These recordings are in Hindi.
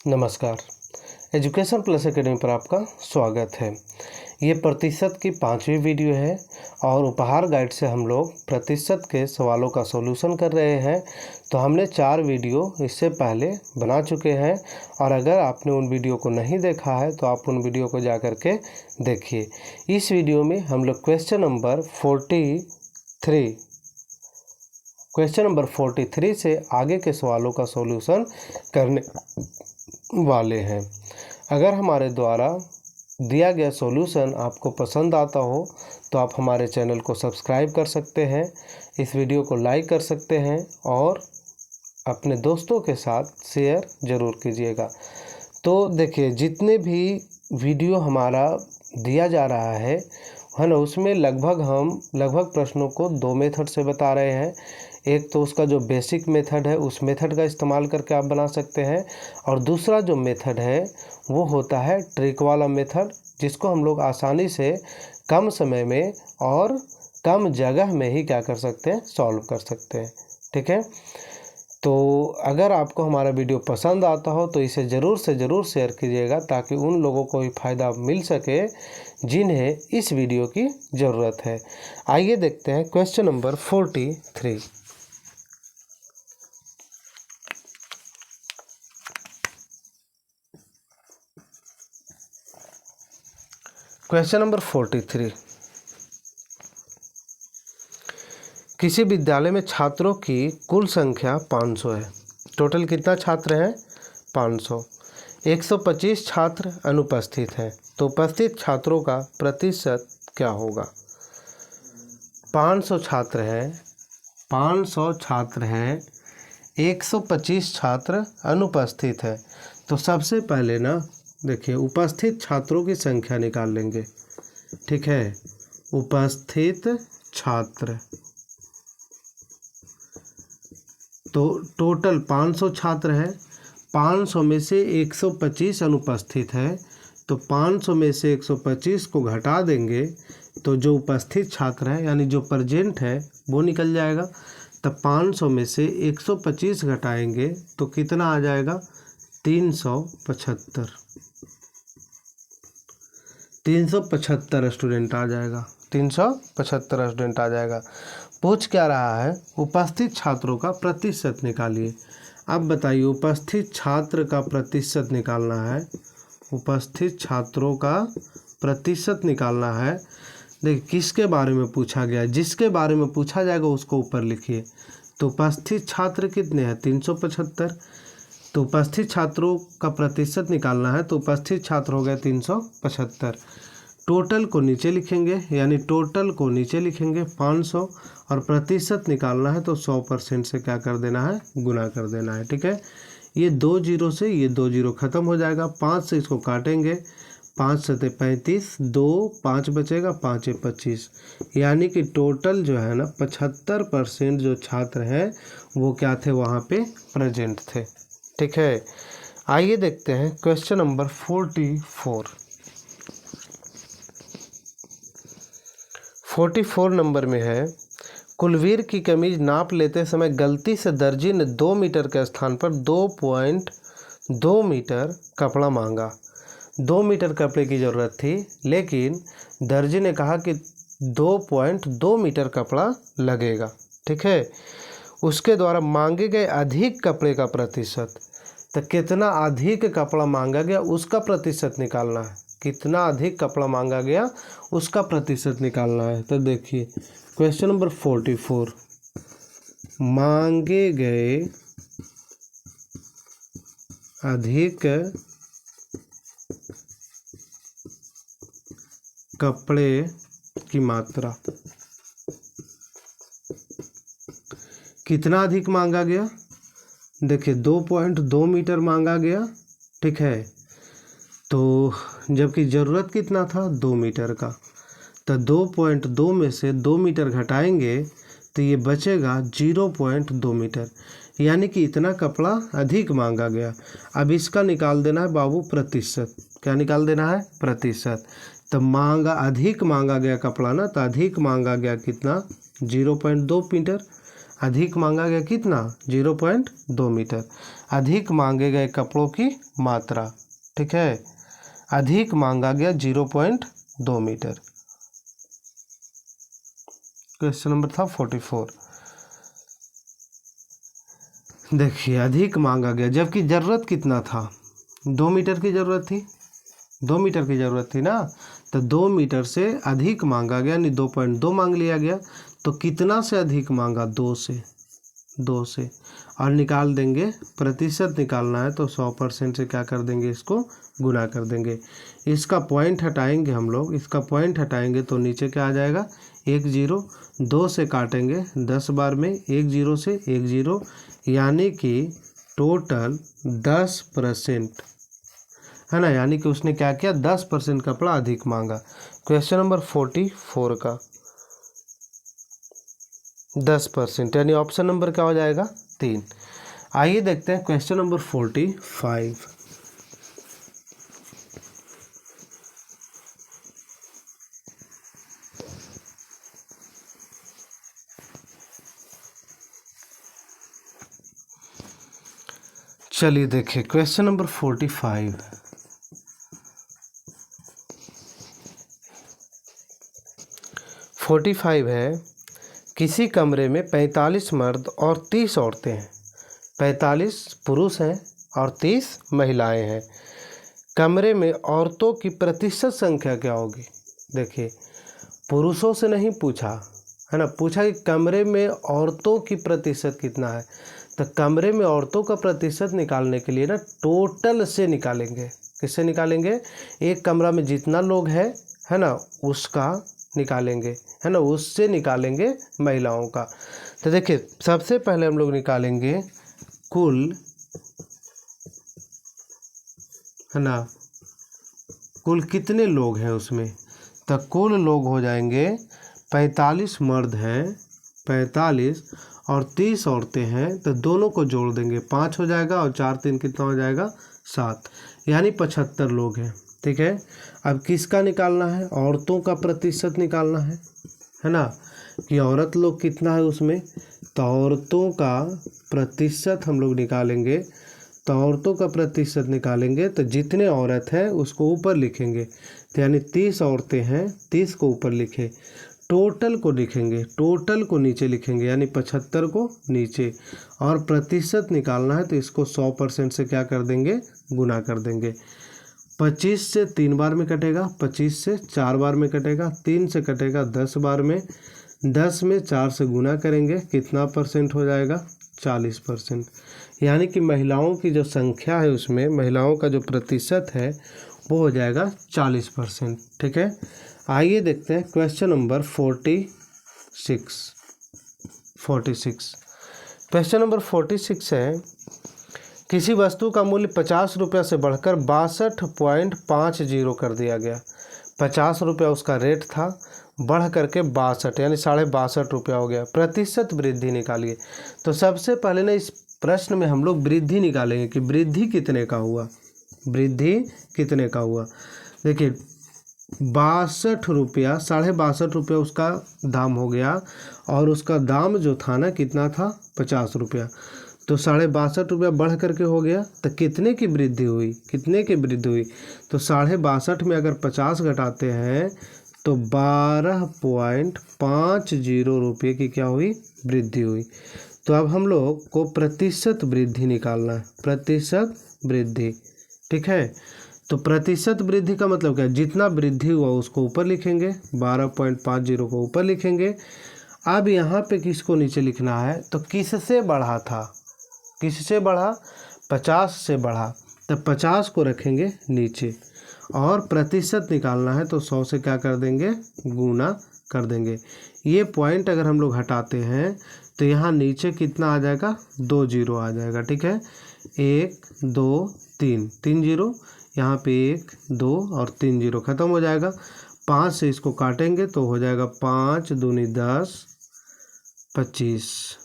नमस्कार। एजुकेशन प्लस एकेडमी पर आपका स्वागत है। ये प्रतिशत की 5वीं वीडियो है और उपहार गाइड से हम लोग प्रतिशत के सवालों का सॉल्यूशन कर रहे हैं। तो हमने 4 वीडियो इससे पहले बना चुके हैं और अगर आपने उन वीडियो को नहीं देखा है तो आप उन वीडियो को जा कर के देखिए। इस वीडियो में हम लोग क्वेश्चन नंबर 43 से आगे के सवालों का सॉल्यूशन करने वाले हैं। अगर हमारे द्वारा दिया गया सॉल्यूशन आपको पसंद आता हो तो आप हमारे चैनल को सब्सक्राइब कर सकते हैं, इस वीडियो को लाइक कर सकते हैं और अपने दोस्तों के साथ शेयर ज़रूर कीजिएगा। तो देखिए, जितने भी वीडियो हमारा दिया जा रहा है ना, उसमें लगभग प्रश्नों को 2 मेथड से बता रहे हैं। एक तो उसका जो बेसिक मेथड है उस मेथड का इस्तेमाल करके आप बना सकते हैं और दूसरा जो मेथड है वो होता है ट्रिक वाला मेथड, जिसको हम लोग आसानी से कम समय में और कम जगह में ही क्या कर सकते हैं, सॉल्व कर सकते हैं। ठीक है, तो अगर आपको हमारा वीडियो पसंद आता हो तो इसे ज़रूर से ज़रूर शेयर कीजिएगा ताकि उन लोगों को भी फ़ायदा मिल सके जिन्हें इस वीडियो की ज़रूरत है। आइए देखते हैं क्वेश्चन नंबर 43। Question number 43। किसी विद्यालय में छात्रों की कुल संख्या 500 है। टोटल कितना छात्र हैं? 500। 125 छात्र अनुपस्थित हैं, तो उपस्थित छात्रों का प्रतिशत क्या होगा? 500 छात्र हैं, 125 छात्र अनुपस्थित है। तो सबसे पहले ना देखिए, उपस्थित छात्रों की संख्या निकाल लेंगे। ठीक है, उपस्थित छात्र, तो टोटल 500 छात्र हैं, 500 में से 125 अनुपस्थित है, तो 500 में से 125 को घटा देंगे तो जो उपस्थित छात्र हैं यानी जो प्रेजेंट है वो निकल जाएगा। तब 500 में से 125 घटाएंगे तो कितना आ जाएगा? 375। 375 स्टूडेंट आ जाएगा। 375 स्टूडेंट आ जाएगा। पूछ क्या रहा है? उपस्थित छात्रों का प्रतिशत निकालिए। अब बताइए, उपस्थित छात्र का प्रतिशत निकालना है, उपस्थित छात्रों का प्रतिशत निकालना है। देखिए, किसके बारे में पूछा गया है? जिसके बारे में पूछा जाएगा उसको ऊपर लिखिए। तो उपस्थित छात्र कितने हैं? 375। तो उपस्थित छात्रों का प्रतिशत निकालना है तो उपस्थित छात्र हो गए 375। टोटल को नीचे लिखेंगे, यानी टोटल को नीचे लिखेंगे 500 और प्रतिशत निकालना है तो 100% से क्या कर देना है? गुना कर देना है। ठीक है, ये 2 जीरो से ये 2 जीरो खत्म हो जाएगा। 5 से इसको काटेंगे, 5 सते 35, 2 5 बचेगा, 5 25, यानी कि टोटल जो है ना 75% जो छात्र हैं वो क्या थे? वहाँ पे प्रेजेंट थे। ठीक है, आइए देखते हैं क्वेश्चन नंबर 44 नंबर में है, कुलवीर की कमीज नाप लेते समय गलती से दर्जी ने 2 मीटर के स्थान पर 2.2 मीटर कपड़ा मांगा। 2 मीटर कपड़े की ज़रूरत थी, लेकिन दर्जी ने कहा कि 2.2 मीटर कपड़ा लगेगा। ठीक है, उसके द्वारा मांगे गए अधिक कपड़े का प्रतिशत, तो कितना अधिक कपड़ा मांगा गया उसका प्रतिशत निकालना है। कितना अधिक कपड़ा मांगा गया उसका प्रतिशत निकालना है। तो देखिए, क्वेश्चन नंबर 44, मांगे गए अधिक कपड़े की मात्रा, कितना अधिक मांगा गया? देखिए, 2.2 मीटर मांगा गया। ठीक है, तो जबकि ज़रूरत कितना था? 2 मीटर का। तो 2.2 में से 2 मीटर घटाएंगे तो ये बचेगा 0.2 मीटर, यानी कि इतना कपड़ा अधिक मांगा गया। अब इसका निकाल देना है बाबू प्रतिशत। क्या निकाल देना है? प्रतिशत। तो अधिक मांगा गया कपड़ा ना, तो अधिक मांगा गया कितना? 0.2 मीटर। अधिक मांगा गया कितना 0.2 मीटर। अधिक मांगे गए कपड़ों की मात्रा, ठीक है, अधिक मांगा गया 0.2 मीटर। क्वेश्चन नंबर था 44। देखिए अधिक मांगा गया जबकि ज़रूरत कितना था, 2 मीटर की ज़रूरत थी, 2 मीटर की ज़रूरत थी ना, तो 2 मीटर से अधिक मांगा गया यानी 2.2 मांग लिया गया। तो कितना से अधिक मांगा, 2 से, 2 से, और निकाल देंगे, प्रतिशत निकालना है तो 100% से क्या कर देंगे, इसको गुना कर देंगे। इसका पॉइंट हटाएंगे हम लोग, इसका पॉइंट हटाएंगे तो नीचे क्या आ जाएगा, 1 0, 2 से काटेंगे 10 बार में, 1 0 से 1 0, यानी कि टोटल 10%, है ना, यानी कि उसने क्या किया, 10% कपड़ा अधिक मांगा। क्वेश्चन नंबर 44 का 10% यानी ऑप्शन नंबर क्या हो जाएगा, 3। आइए देखते हैं क्वेश्चन नंबर 45। चलिए देखिए क्वेश्चन नंबर 45। है, किसी कमरे में 45 मर्द और 30 औरतें हैं, 45 पुरुष हैं और 30 महिलाएं हैं। कमरे में औरतों की प्रतिशत संख्या क्या होगी। देखिए पुरुषों से नहीं पूछा है ना, पूछा कि कमरे में औरतों की प्रतिशत कितना है। तो कमरे में औरतों का प्रतिशत निकालने के लिए ना टोटल से निकालेंगे। किससे निकालेंगे, एक कमरा में जितना लोग है ना उसका निकालेंगे, है ना, उससे निकालेंगे महिलाओं का। तो देखिए सबसे पहले हम लोग निकालेंगे कुल, है ना, कुल कितने लोग हैं उसमें। तो कुल लोग हो जाएंगे 45 मर्द हैं, 45 और 30 औरतें हैं, तो दोनों को जोड़ देंगे 5 हो जाएगा और 4 3 कितना हो जाएगा 7, यानी 75 लोग हैं। ठीक है, अब किसका निकालना है, औरतों का प्रतिशत निकालना है ना, कि औरत लोग कितना है उसमें। तो औरतों का प्रतिशत हम लोग निकालेंगे, तो औरतों का प्रतिशत निकालेंगे तो जितने औरत हैं उसको ऊपर लिखेंगे, तो यानी 30 औरतें हैं, 30 को ऊपर लिखे, टोटल को लिखेंगे, टोटल को नीचे लिखेंगे, यानी 75 को नीचे, और प्रतिशत निकालना है तो इसको 100% से क्या कर देंगे, गुना कर देंगे। 25 से 3 बार में कटेगा, 25 से 4 बार में कटेगा, 3 से कटेगा 10 बार में, 10 में 4 से गुना करेंगे, कितना परसेंट हो जाएगा, 40%। यानी कि महिलाओं की जो संख्या है उसमें, महिलाओं का जो प्रतिशत है वो हो जाएगा 40%। ठीक है, आइए देखते हैं क्वेश्चन नंबर 46। क्वेश्चन नंबर 46 है, किसी वस्तु का मूल्य 50 रुपये से बढ़कर 62.50 कर दिया गया। 50 रुपया उसका रेट था, बढ़ करके 62 यानी 62.5 रुपया हो गया। प्रतिशत वृद्धि निकालिए। तो सबसे पहले ना इस प्रश्न में हम लोग वृद्धि निकालेंगे कि वृद्धि कितने का हुआ, वृद्धि कितने का हुआ। देखिए 62 रुपया, 62.5 रुपया उसका दाम हो गया, और उसका दाम जो था ना कितना था, 50 रुपया। तो 62.5 रुपया बढ़ करके हो गया, तो कितने की वृद्धि हुई, कितने की वृद्धि हुई। तो 62.5 में अगर 50 घटाते हैं तो 12.50 रुपये की क्या हुई, वृद्धि हुई। तो अब हम लोग को प्रतिशत वृद्धि निकालना है, प्रतिशत वृद्धि। ठीक है, तो प्रतिशत वृद्धि का मतलब क्या है, जितना वृद्धि हुआ उसको ऊपर लिखेंगे, 12.50 को ऊपर लिखेंगे। अब यहाँ पे किसको नीचे लिखना है, तो किससे बढ़ा था, किससे बढ़ा, 50 से बढ़ा, तो 50 को रखेंगे नीचे, और प्रतिशत निकालना है तो 100 से क्या कर देंगे, गुना कर देंगे। ये पॉइंट अगर हम लोग हटाते हैं तो यहाँ नीचे कितना आ जाएगा, 2 जीरो आ जाएगा। ठीक है, 1 2 3, 3 जीरो, यहाँ पे 1 2 और 3 जीरो खत्म हो जाएगा। 5 से इसको काटेंगे तो हो जाएगा 5 दूनी 10, 25,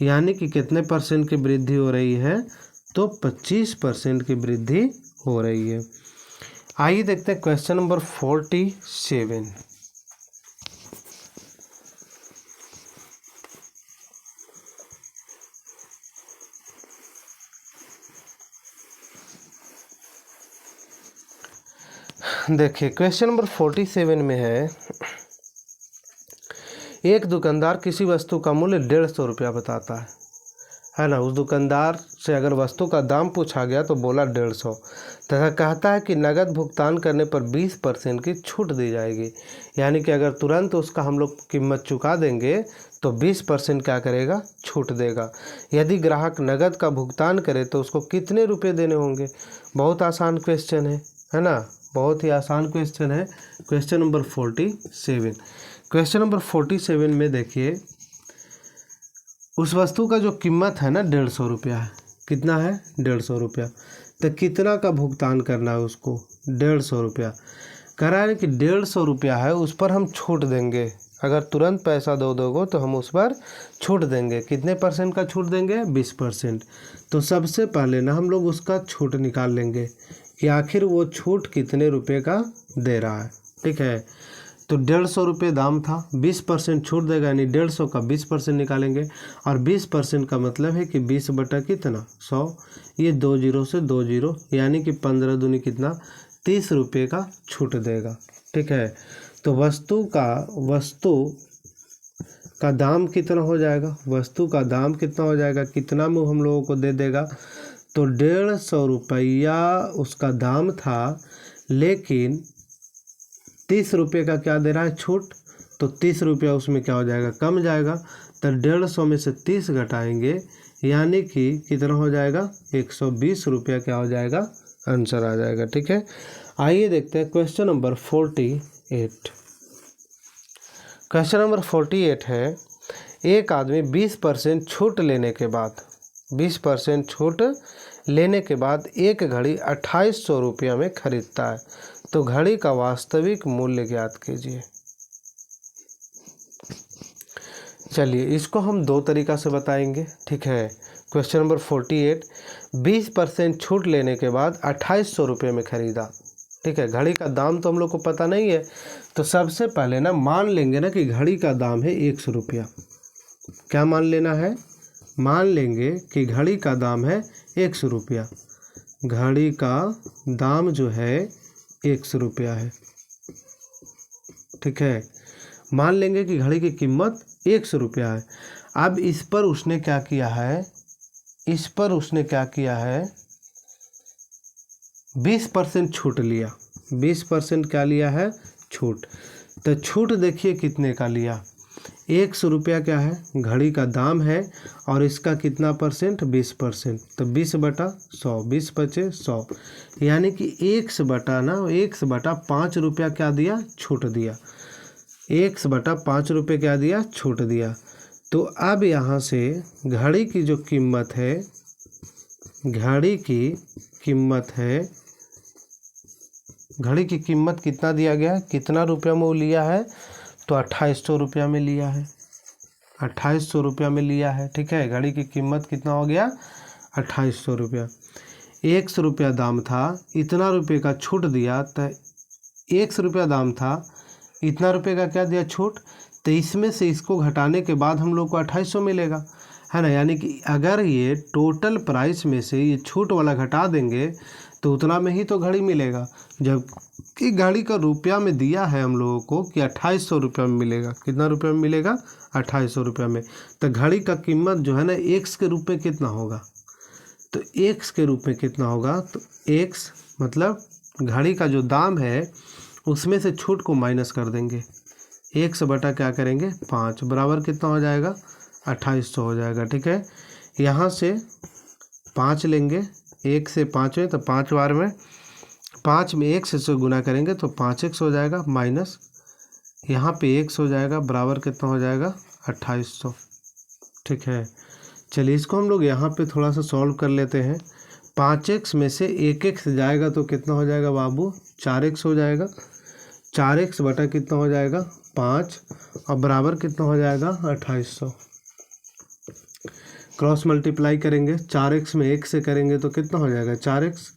यानी कि कितने परसेंट की वृद्धि हो रही है, तो 25% की वृद्धि हो रही है। आइए देखते हैं क्वेश्चन नंबर 47। देखिए क्वेश्चन नंबर 47 में एक दुकानदार किसी वस्तु का मूल्य 150 रुपया बताता है ना। उस दुकानदार से अगर वस्तु का दाम पूछा गया तो बोला 150 तथा कहता है कि नगद भुगतान करने पर 20% की छूट दी जाएगी। यानी कि अगर तुरंत उसका हम लोग कीमत चुका देंगे तो 20% क्या करेगा, छूट देगा। यदि ग्राहक नगद का भुगतान करे तो उसको कितने रुपए देने होंगे। बहुत आसान क्वेश्चन है ना, बहुत ही आसान क्वेश्चन है। Question number 47। क्वेश्चन नंबर 47 में देखिए उस वस्तु का जो कीमत है ना 150 रुपया है। कितना है, 150 रुपया। तो कितना का भुगतान करना है उसको, 150 रुपया। कह रहा है कि 150 रुपया है, उस पर हम छूट देंगे। अगर तुरंत पैसा दो दोगे तो हम उस पर छूट देंगे। कितने परसेंट का छूट देंगे, 20%। तो सबसे पहले ना हम लोग उसका छूट निकाल लेंगे कि आखिर वो छूट कितने रुपए का दे रहा है। ठीक है, तो 150 रुपये दाम था, 20% छूट देगा, यानी 150 का 20% निकालेंगे। और 20% का मतलब है कि 20 बटा कितना, 100। ये 2 जीरो से 2 जीरो, यानी कि 15 दूनी कितना, 30 रुपये का छूट देगा। ठीक है, तो वस्तु का दाम कितना हो जाएगा, वस्तु का दाम कितना हो जाएगा, कितना में हम लोगों को दे देगा। तो 150 रुपया उसका दाम था, लेकिन 30 रुपये का क्या दे रहा है, छूट। तो 30 रुपया उसमें क्या हो जाएगा, कम जाएगा। तो 150 में से 30 घटाएंगे, यानी कि कितना हो जाएगा, 120 रुपया क्या हो जाएगा, आंसर आ जाएगा। ठीक है, आइए देखते हैं क्वेश्चन नंबर 48। क्वेश्चन नंबर 48 है, एक आदमी 20% छूट लेने के बाद 20% छूट लेने के बाद एक घड़ी 2800 रुपया में खरीदता है। तो घड़ी का वास्तविक मूल्य ज्ञात कीजिए। चलिए इसको हम दो तरीक़ा से बताएंगे। ठीक है, क्वेश्चन नंबर 48, 20% छूट लेने के बाद 2800 रुपये में ख़रीदा। ठीक है, घड़ी का दाम तो हम लोग को पता नहीं है, तो सबसे पहले ना मान लेंगे ना कि घड़ी का दाम है 100 रुपया। क्या मान लेना है, मान लेंगे कि घड़ी का दाम है 100 रुपया। घड़ी का दाम जो है 100 रुपया है। ठीक है, मान लेंगे कि घड़ी की कीमत 100 रुपया है। अब इस पर उसने क्या किया है, 20% छूट लिया। 20% क्या लिया है, छूट। तो छूट देखिए कितने का लिया, 100 रुपया क्या है, घड़ी का दाम है, और इसका कितना परसेंट, 20%। तो 20 बटा 100, 20 बचे 100, यानी कि 1 बटा 5 रुपया क्या दिया, छूट दिया। 1 बटा 5 रुपये क्या दिया, छूट दिया। तो अब यहाँ से घड़ी की जो कीमत है, घड़ी की कीमत कितना दिया गया है, कितना रुपया में वो लिया है, तो 2800 रुपया में लिया है। 2800 रुपया में लिया है। ठीक है, घड़ी की कीमत कितना हो गया, 2800 रुपया। 100 रुपया दाम था, इतना रुपये का छूट दिया। तो 100 रुपया दाम था, इतना रुपये का क्या दिया, छूट। तो इसमें से इसको घटाने के बाद हम लोग को 2800 मिलेगा, है ना। यानी कि अगर ये टोटल प्राइस में से ये छूट वाला घटा देंगे तो उतना में ही तो घड़ी मिलेगा, जबकि घड़ी का रुपया में दिया है हम लोगों को कि 2800 रुपया में मिलेगा। कितना रुपया में मिलेगा, 2800 रुपया में। तो घड़ी का कीमत जो है ना x के रूप में कितना होगा, तो x के रूप में कितना होगा, तो x मतलब घड़ी का जो दाम है उसमें से छूट को माइनस कर देंगे। 1 बटा क्या करेंगे, 5, बराबर कितना हो जाएगा, 2800 हो जाएगा। ठीक है, यहाँ से 5 लेंगे, 1 से 5 में, तो 5 बार में 5 में 1 से गुना करेंगे तो 5x हो जाएगा, माइनस यहाँ पे x हो जाएगा, बराबर कितना हो जाएगा, 2800। ठीक है, चलिए इसको हम लोग यहाँ पे थोड़ा सा सॉल्व कर लेते हैं। 5x में से 1x जाएगा तो कितना हो जाएगा बाबू, 4x हो जाएगा। 4x बटा कितना हो जाएगा, 5, और बराबर कितना हो जाएगा, 2800। क्रॉस मल्टीप्लाई करेंगे, 4x में 1 से करेंगे तो कितना हो जाएगा, 4x,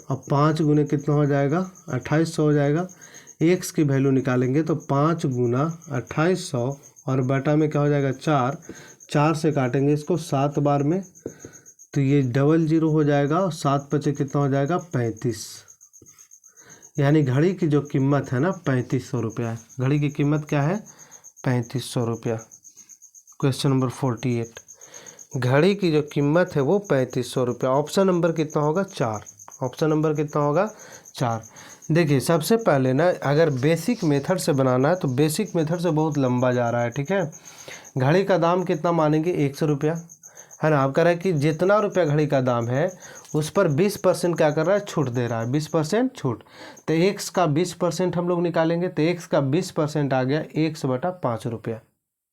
और 5 गुने कितना हो जाएगा, 2800 हो जाएगा। x की वैल्यू निकालेंगे तो 5 गुना 2800, और बटा में क्या हो जाएगा, 4 से काटेंगे इसको 7 बार में, तो ये 00 हो जाएगा, और 7 बचे कितना हो जाएगा, 35। यानी घड़ी की जो कीमत है ना 3500 रुपया। घड़ी की कीमत क्या है? 3500 रुपया। क्वेश्चन नंबर 48, घड़ी की जो कीमत है वो 3500 रुपया। ऑप्शन नंबर कितना होगा? 4। ऑप्शन नंबर कितना होगा? 4। देखिए सबसे पहले ना अगर बेसिक मेथड से बनाना है तो बेसिक मेथड से बहुत लंबा जा रहा है, ठीक है। घड़ी का दाम कितना मानेंगे? 100 रुपया, है ना। आप कह रहे हैं कि जितना रुपया घड़ी का दाम है उस पर 20% क्या कर रहा है? छूट दे रहा है, 20% छूट। तो एक्स का 20% हम लोग निकालेंगे, तो एक्स का 20% आ गया 100/5 रुपया,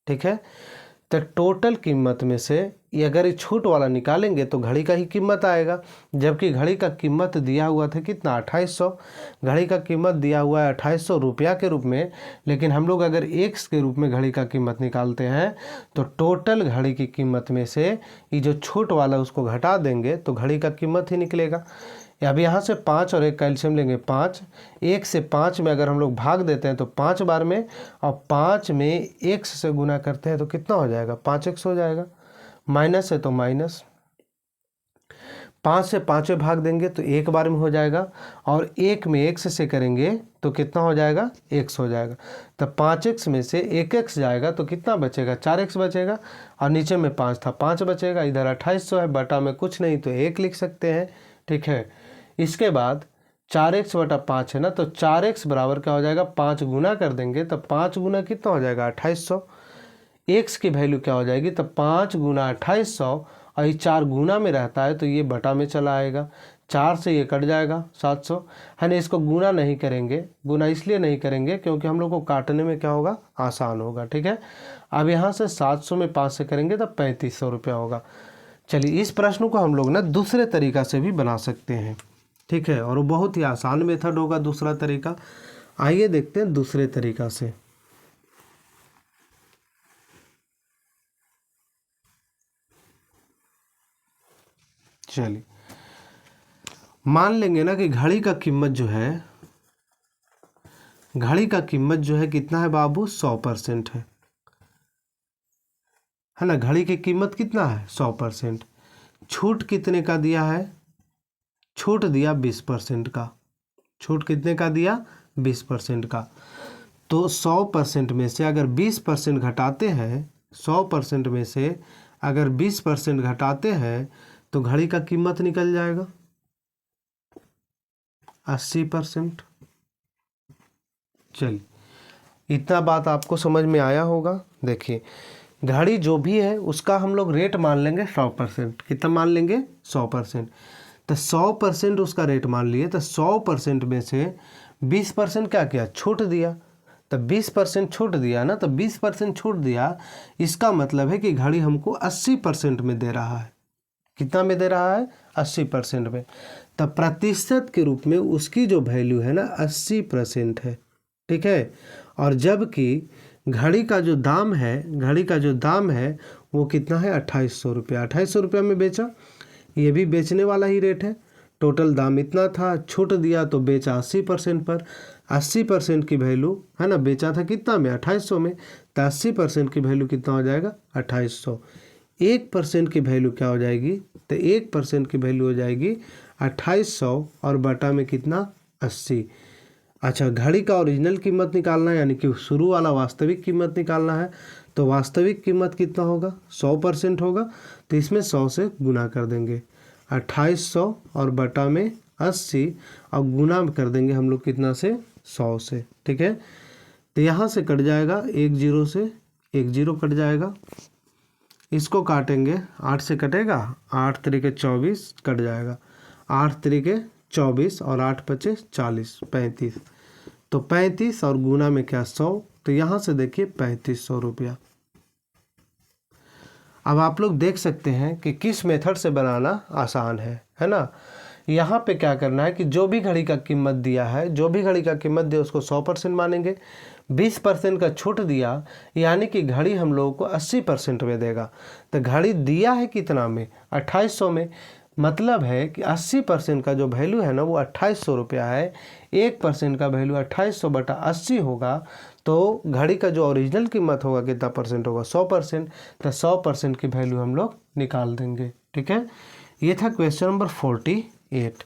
ठीक है। तो टोटल कीमत में से ये अगर ये छूट वाला निकालेंगे तो घड़ी का ही कीमत आएगा, जबकि घड़ी का कीमत दिया हुआ था कितना? 2800। घड़ी का कीमत दिया हुआ है 2800 रुपया के रूप में, लेकिन हम लोग अगर एक्स के रूप में घड़ी का कीमत निकालते हैं तो टोटल घड़ी की कीमत में से ये जो छूट वाला उसको घटा देंगे तो घड़ी का कीमत ही निकलेगा। अब यहाँ से 5 और 1 कैल्शियम लेंगे 5, 1 से 5 में अगर हम लोग भाग देते हैं तो 5 बार में, और 5 में x से गुना करते हैं तो कितना हो जाएगा? 5x हो जाएगा। माइनस है तो माइनस, 5 से 5 में भाग देंगे तो 1 बार में हो जाएगा, और 1 में x से करेंगे तो कितना हो जाएगा? x हो जाएगा। तो 5x में से 1x जाएगा तो कितना बचेगा? 4x बचेगा, और नीचे में 5 था 5 बचेगा। इधर 2800 है, बटा में कुछ नहीं तो 1 लिख सकते हैं, ठीक है। इसके बाद 4x/5 है ना, तो 4x बराबर क्या हो जाएगा? 5 गुना कर देंगे तो 5 गुना कितना हो जाएगा? 2800। x की वैल्यू क्या हो जाएगी? तो 5 गुना 2800, और ये 4 गुना में रहता है तो ये बटा में चला आएगा, 4 से ये कट जाएगा 700, है ना। इसको गुना नहीं करेंगे, गुना इसलिए नहीं करेंगे क्योंकि हम लोग को काटने में क्या होगा? आसान होगा, ठीक है। अब यहाँ से 700 में 5 से करेंगे तो 3500 रुपया होगा। चलिए इस प्रश्न को हम लोग ना दूसरे तरीका से भी बना सकते हैं, ठीक है, और वो बहुत ही आसान मेथड होगा दूसरा तरीका। आइए देखते हैं दूसरे तरीका से। चलिए मान लेंगे ना कि घड़ी का कीमत जो है, घड़ी का कीमत जो है कितना है बाबू? 100% है ना। घड़ी की कीमत कितना है? 100%। छूट कितने का दिया है? छूट दिया 20% का। छूट कितने का दिया? 20% का। तो 100% में से अगर 20% घटाते हैं, 100% में से अगर 20% घटाते हैं तो घड़ी का कीमत निकल जाएगा 80%। चलिए इतना बात आपको समझ में आया होगा। देखिए घड़ी जो भी है उसका हम लोग रेट मान लेंगे 100%। कितना मान लेंगे? 100%। तो 100% उसका रेट मान लिए, तो 100% में से 20% क्या किया? छूट दिया। तो 20% छूट दिया ना, तो 20% छूट दिया, इसका मतलब है कि घड़ी हमको 80% में दे रहा है। कितना में दे रहा है? 80% में। तो प्रतिशत के रूप में उसकी जो वैल्यू है ना 80% है, ठीक है। और जबकि घड़ी का जो दाम है, घड़ी का जो दाम है वो कितना है? 2800 रुपया। 2800 रुपया में बेचा, ये भी बेचने वाला ही रेट है। टोटल दाम इतना था, छूट दिया तो बेचा 80% पर। 80% की वैल्यू है ना, बेचा था कितना में? 2800 में। तो 80% की वैल्यू कितना हो जाएगा? 2800। 1% की वैल्यू क्या हो जाएगी? तो 1% की वैल्यू हो जाएगी 2800, और बटा में कितना? 80। अच्छा, घड़ी का ओरिजिनल कीमत निकालना है, यानी कि शुरू वाला वास्तविक कीमत निकालना है। तो वास्तविक कीमत कितना होगा? 100% होगा, तो इसमें 100 से गुना कर देंगे। 2800 और बटा में 80, और गुना कर देंगे हम लोग कितना से? 100 से, ठीक है। तो यहाँ से कट जाएगा 1 0 से, 1 0 कट जाएगा। इसको काटेंगे, 8 से कटेगा, 8 तरीके 24 कट जाएगा, 8 तरीके 24 और 8 पचे 40, 35। तो 35 और गुना में क्या? 100। तो यहाँ से देखिए 3500 रुपया। अब आप लोग देख सकते हैं कि किस मेथड से बनाना आसान है ना। यहाँ पे क्या करना है कि जो भी घड़ी का कीमत दिया है, जो भी घड़ी का कीमत दिया उसको 100% मानेंगे। 20% का छूट दिया, यानी कि घड़ी हम लोगों को 80% में देगा। तो घड़ी दिया है कितना में? 2800 में। मतलब है कि 80% का जो वैल्यू है ना वो 2800 रुपया है। 1% का वैल्यू 2800/80 होगा। तो घड़ी का जो ओरिजिनल कीमत होगा कितना परसेंट होगा? 100%। तो 100% की वैल्यू हम लोग निकाल देंगे, ठीक है। ये था क्वेश्चन नंबर 48।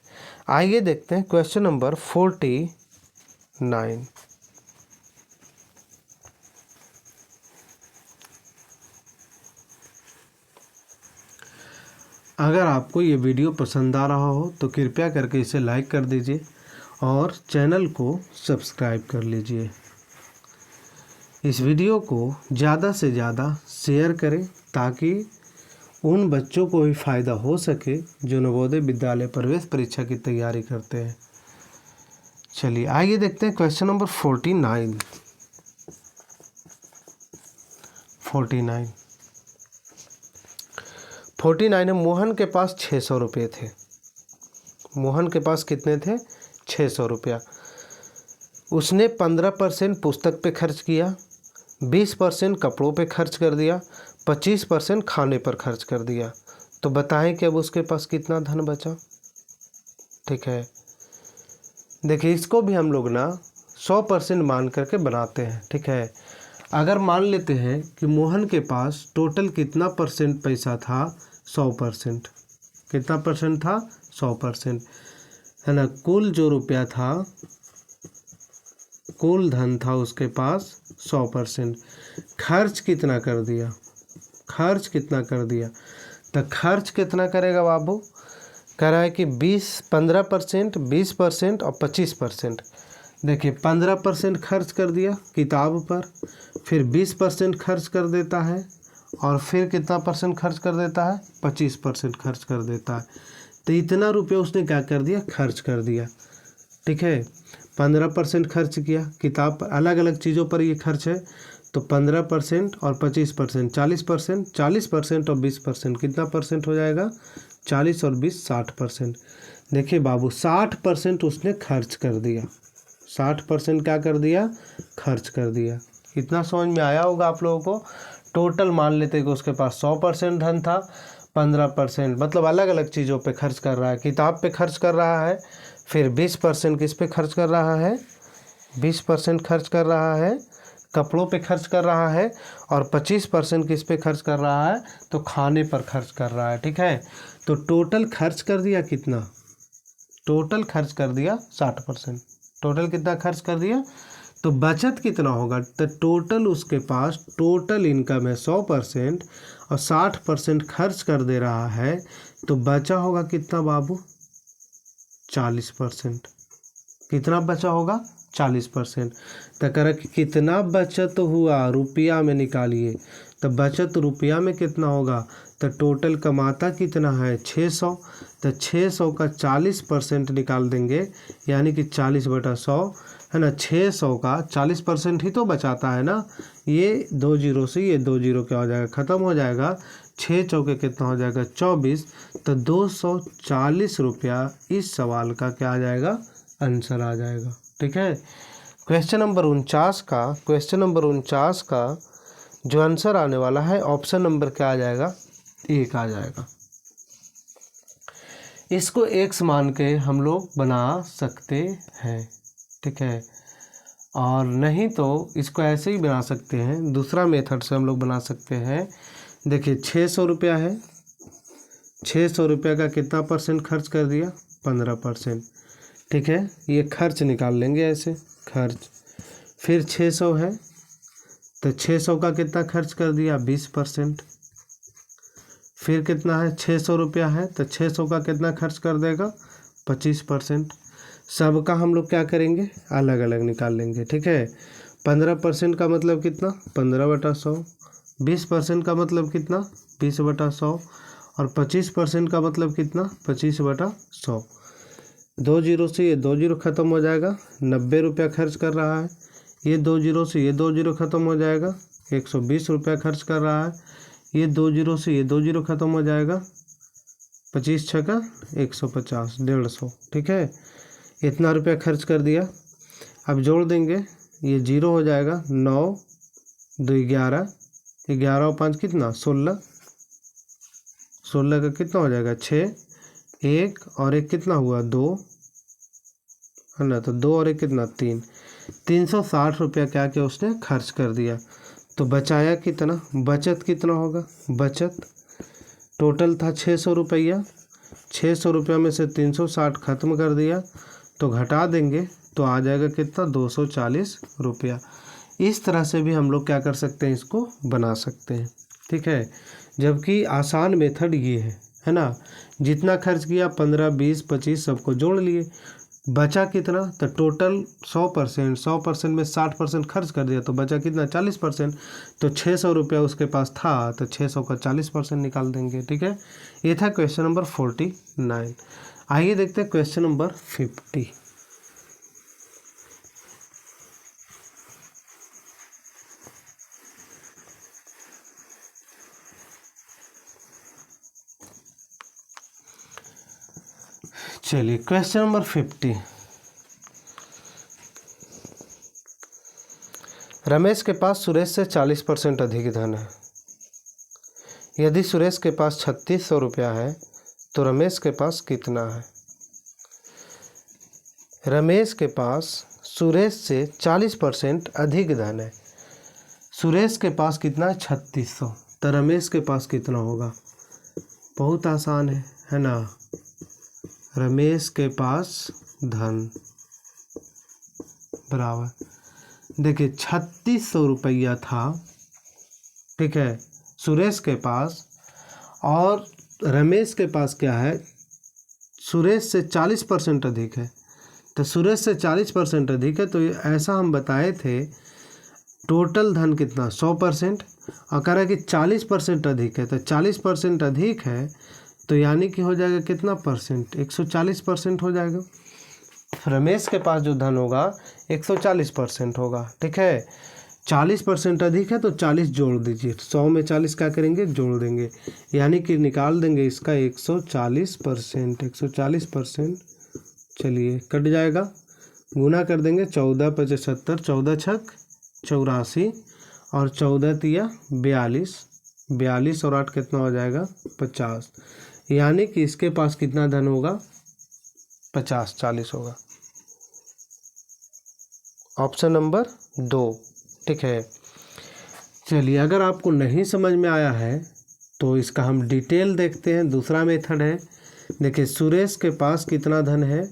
आइए देखते हैं क्वेश्चन नंबर 49। 49। अगर आपको ये वीडियो पसंद आ रहा हो तो कृपया करके इसे लाइक कर दीजिए और चैनल को सब्सक्राइब कर लीजिए। इस वीडियो को ज़्यादा से ज़्यादा शेयर करें ताकि उन बच्चों को भी फ़ायदा हो सके जो नवोदय विद्यालय प्रवेश परीक्षा की तैयारी करते हैं। चलिए आइए देखते हैं क्वेश्चन नंबर 49। 49 है, मोहन के पास 600 रुपये थे। मोहन के पास कितने थे? 600 रुपया। उसने 15% पुस्तक पे खर्च किया, 20% कपड़ों पे खर्च कर दिया, 25% खाने पर खर्च कर दिया। तो बताएं कि अब उसके पास कितना धन बचा। ठीक है, देखिए इसको भी हम लोग ना 100% मान करके बनाते हैं। ठीक है, अगर मान लेते हैं कि मोहन के पास टोटल कितना परसेंट पैसा था, 100%। कितना परसेंट था? 100%, है ना। कुल जो रुपया था, कुल धन था उसके पास 100%। खर्च कितना कर दिया? खर्च कितना कर दिया? तो खर्च कितना करेगा बाबू? कह रहा है कि 15%, 20% और 25%। देखिए 15% खर्च कर दिया किताब पर, फिर 20% खर्च कर देता है, और फिर कितना परसेंट खर्च कर देता है? 25% खर्च कर देता है। तो इतना रुपये उसने क्या कर दिया? खर्च कर दिया। ठीक है, 15% खर्च किया किताब पर, अलग अलग चीज़ों पर ये खर्च है। तो 15% और 25%, 40%, 40% और 20%, कितना परसेंट हो जाएगा? 40 और 20, 60%। देखिए बाबू 60% उसने खर्च कर दिया। 60% क्या कर दिया? खर्च कर दिया। इतना समझ में आया होगा आप लोगों को। टोटल मान लेते हैं कि उसके पास 100% धन था, 15% मतलब अलग अलग चीज़ों पे खर्च कर रहा है। किताब पे खर्च कर रहा है, फिर 20% किस पे खर्च कर रहा है? 20% खर्च कर रहा है कपड़ों पे खर्च कर रहा है, और 25% किस पे खर्च कर रहा है? तो खाने पर खर्च कर रहा है। ठीक है, तो टोटल खर्च कर दिया कितना? टोटल खर्च कर दिया 60%। टोटल कितना खर्च कर दिया? तो बचत कितना होगा? तो टोटल उसके पास टोटल इनकम है 100% और 60% खर्च कर दे रहा है, तो बचा होगा कितना बाबू? 40%। कितना बचा होगा? 40%। तो कह रहा कि कितना बचत हुआ रुपया में निकालिए। तो बचत रुपया में कितना होगा? तो टोटल कमाता कितना है? 600। तो 600 का 40% निकाल देंगे, यानी कि 40/100, है ना। 600 का 40% ही तो बचाता है ना। ये 2 जीरो से ये 2 जीरो क्या हो जाएगा? ख़त्म हो जाएगा। 6 चौके कितना हो जाएगा? 24। तो 240 रुपया इस सवाल का क्या आ जाएगा? आंसर आ जाएगा। ठीक है, क्वेश्चन नंबर 49 का जो आंसर आने वाला है, ऑप्शन नंबर क्या आ जाएगा? 1 आ जाएगा। इसको x मान के हम लोग बना सकते हैं। ठीक है, और नहीं तो इसको ऐसे ही बना सकते हैं, दूसरा मेथड से हम लोग बना सकते हैं। देखिए 600 रुपया है, 600 रुपया का कितना परसेंट खर्च कर दिया? 15%। ठीक है, ये खर्च निकाल लेंगे ऐसे, खर्च। फिर 600 है, तो 600 का कितना खर्च कर दिया? 20%। फिर कितना है? 600 रुपया है, तो 600 का कितना खर्च कर देगा? 25%। सबका हम लोग क्या करेंगे? अलग अलग निकाल लेंगे। ठीक है, 15% का मतलब कितना? 15/100। 20% का मतलब कितना? 20/100। और 25% का मतलब कितना? 25/100। 2 जीरो से ये 2 जीरो ख़त्म हो जाएगा, 90 रुपया खर्च कर रहा है। ये 2 जीरो से ये 2 जीरो ख़त्म हो जाएगा, 120 रुपया खर्च कर रहा है। ये 2 जीरो से ये 2 जीरो ख़त्म हो जाएगा, 25 छक्का 150, 150। ठीक है, इतना रुपया खर्च कर दिया। अब जोड़ देंगे, ये 0 हो जाएगा, 9 2 11, 11 और 5 कितना? 16। 16 का कितना हो जाएगा? 6। 1 और 1 कितना हुआ? 2, है ना। तो 2 और 1 कितना? 3। 360 रुपया क्या किया उसने? खर्च कर दिया। तो बचाया कितना? बचत कितना होगा? बचत टोटल था 600 रुपया, 600 रुपया में से 360 खत्म कर दिया, तो घटा देंगे तो आ जाएगा कितना 240 रुपया। इस तरह से भी हम लोग क्या कर सकते हैं, इसको बना सकते हैं, ठीक है। जबकि आसान मेथड ये है ना, जितना खर्च किया 15, 20, 25 सबको जोड़ लिए, बचा कितना, तो टोटल 100% में 60% खर्च कर दिया तो बचा कितना 40%। तो 600 रुपया उसके पास था तो 600 का 40% निकाल देंगे, ठीक है। ये था क्वेश्चन नंबर 49। आइए देखते हैं क्वेश्चन नंबर 50। चलिए क्वेश्चन नंबर 50। रमेश के पास सुरेश से 40% अधिक धन है। यदि सुरेश के पास 3600 रुपया है तो रमेश के पास कितना है। रमेश के पास सुरेश से 40% अधिक धन है। सुरेश के पास कितना है 3600, तो रमेश के पास कितना होगा। बहुत आसान है ना। रमेश के पास धन बराबर, देखिए 3600 रुपया था, ठीक है, सुरेश के पास, और रमेश के पास क्या है, सुरेश से 40% अधिक है। तो सुरेश से 40% अधिक है, तो ऐसा हम बताए थे टोटल धन कितना 100%, और कह रहा है कि 40% अधिक है, तो 40% अधिक है तो यानी कि हो जाएगा कितना परसेंट, 140% हो जाएगा। रमेश के पास जो धन होगा 140% होगा, ठीक है। 40% अधिक है तो 40 जोड़ दीजिए, 100 में 40 क्या करेंगे, जोड़ देंगे, यानी कि निकाल देंगे इसका 140%। 140% चलिए कट जाएगा, गुना कर देंगे 14 × 75, 14 × 6 = 84, और 14 × 3 = 42 और 8 कितना हो जाएगा 50, यानी कि इसके पास कितना धन होगा 50, 40 होगा। ऑप्शन नंबर 2, ठीक है। चलिए अगर आपको नहीं समझ में आया है तो इसका हम डिटेल देखते हैं। दूसरा मेथड है, देखिए सुरेश के पास कितना धन है,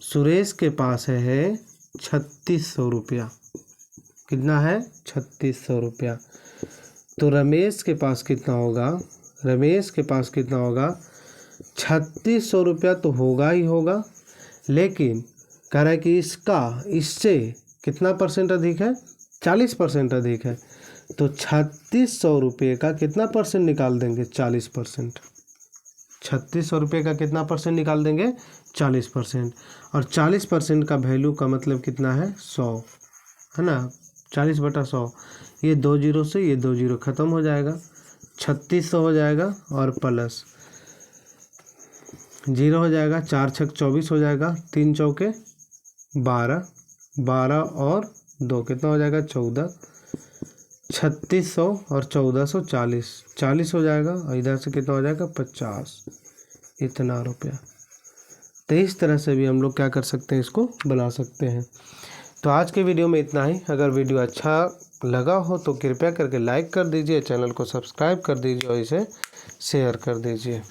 सुरेश के पास है 3600 रुपया। कितना है 3600 रुपया। तो रमेश के पास कितना होगा, रमेश के पास कितना होगा 3600 रुपया तो होगा ही होगा, लेकिन कह रहा है कि इससे कितना परसेंट अधिक है, 40% अधिक है। तो 3600 रुपये का कितना परसेंट निकाल देंगे, 40%। 3600 रुपये का कितना परसेंट निकाल देंगे, 40%। और 40% का वैल्यू का मतलब कितना है 100, है ना, 40/100। ये 2 जीरो से ये 2 जीरो खत्म हो जाएगा, 3600 हो जाएगा और प्लस 0 हो जाएगा, 4 × 6 = 24 हो जाएगा, 3 चौके 12, 12 और 2 कितना हो जाएगा 14, 3600 और 1400 40 हो जाएगा, और इधर से कितना हो जाएगा 50, इतना रुपया। तो इस तरह से भी हम लोग क्या कर सकते हैं, इसको बना सकते हैं। तो आज के वीडियो में इतना ही। अगर वीडियो अच्छा लगा हो तो कृपया करके लाइक कर दीजिए, चैनल को सब्सक्राइब कर दीजिए और इसे शेयर कर दीजिए।